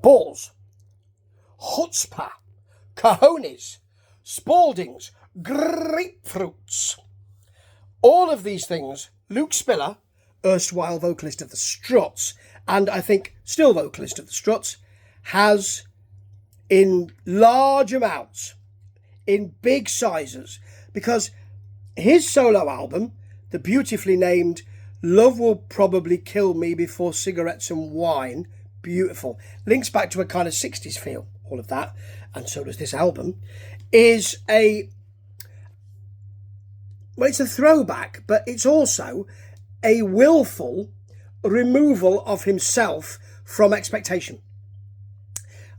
balls, chutzpah, cojones, Spaldings, grapefruits. All of these things, Luke Spiller, erstwhile vocalist of the Struts, and I think still vocalist of the Struts, has in large amounts, in big sizes, because his solo album, the beautifully named Love Will Probably Kill Me Before Cigarettes and Wine, beautiful, links back to a kind of 60s feel, all of that, and so does this album, is it's a throwback, but it's also a willful removal of himself from expectation.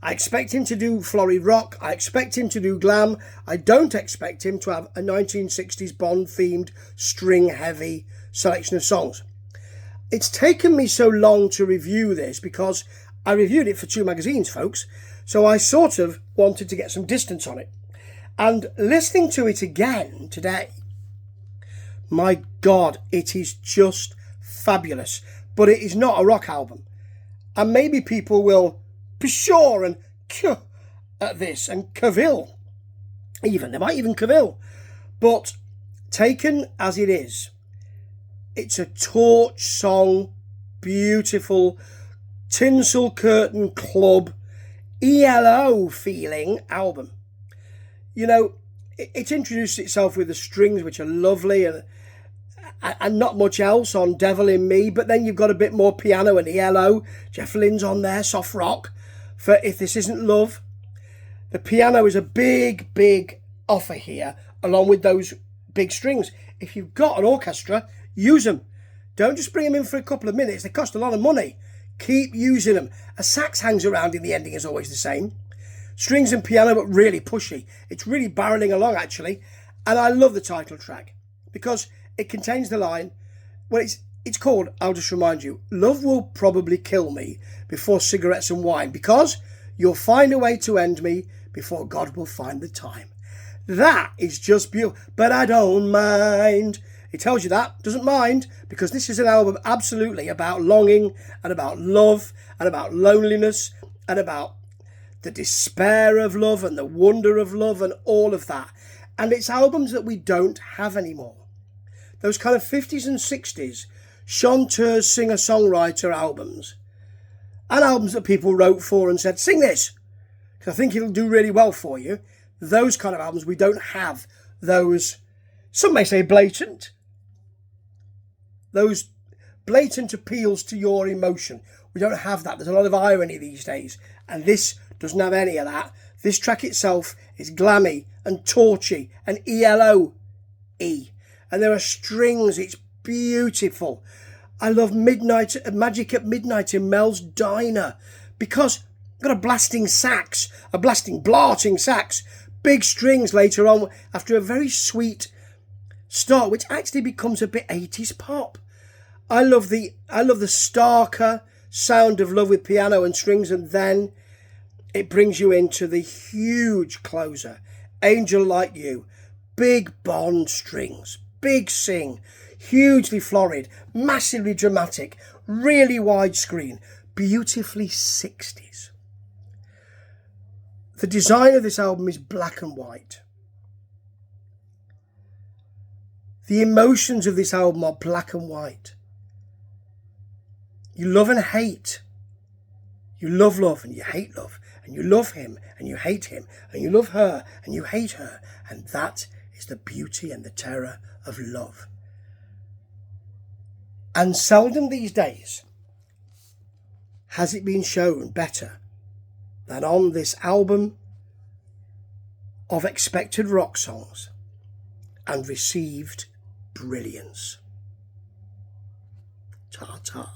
I expect him to do florid rock. I expect him to do glam. I don't expect him to have a 1960s Bond-themed, string-heavy selection of songs. It's taken me so long to review this because I reviewed it for 2 magazines, folks, so I sort of wanted to get some distance on it. And listening to it again today, my God, it is just fabulous. But it is not a rock album. And maybe people will pshaw and kuh at this and cavil. They might even cavil. But taken as it is, it's a torch song, beautiful, tinsel curtain club, ELO feeling album. You know, it introduced itself with the strings, which are lovely, and not much else on Devil in Me, but then you've got a bit more piano and ELO. Jeff Lynne's on there, soft rock, for If This Isn't Love. The piano is a big, big offer here, along with those big strings. If you've got an orchestra, use them. Don't just bring them in for a couple of minutes. They cost a lot of money. Keep using them. A sax hangs around in the ending is always the same. Strings and piano, but really pushy. It's really barreling along, actually. And I love the title track because it contains the line, well, it's called, I'll just remind you, Love Will Probably Kill Me Before Cigarettes and Wine, because you'll find a way to end me before God will find the time. That is just beautiful, but I don't mind. It tells you that, doesn't mind, because this is an album absolutely about longing and about love and about loneliness and about the despair of love and the wonder of love and all of that. And it's albums that we don't have anymore. Those kind of 50s and 60s chanteur, singer-songwriter albums. And albums that people wrote for and said, sing this, because I think it'll do really well for you. Those kind of albums, we don't have those, some may say blatant, those blatant appeals to your emotion. We don't have that. There's a lot of irony these days. And this doesn't have any of that. This track itself is glammy and torchy and ELO-y. And there are strings. It's beautiful. I love Magic at Midnight in Mel's Diner because I've got a blasting sax, a blarting sax, big strings later on after a very sweet start, which actually becomes a bit 80s pop. I love the starker sound of Love with piano and strings, and then it brings you into the huge closer, Angel Like You, big Bond strings, big sing, hugely florid, massively dramatic, really widescreen, beautifully 60s. The design of this album is black and white. The emotions of this album are black and white. You love and hate. You love love and you hate love. And you love him and you hate him. And you love her and you hate her. And that is the beauty and the terror of love. And seldom these days has it been shown better than on this album of expected rock songs and received brilliance. Ta-ta.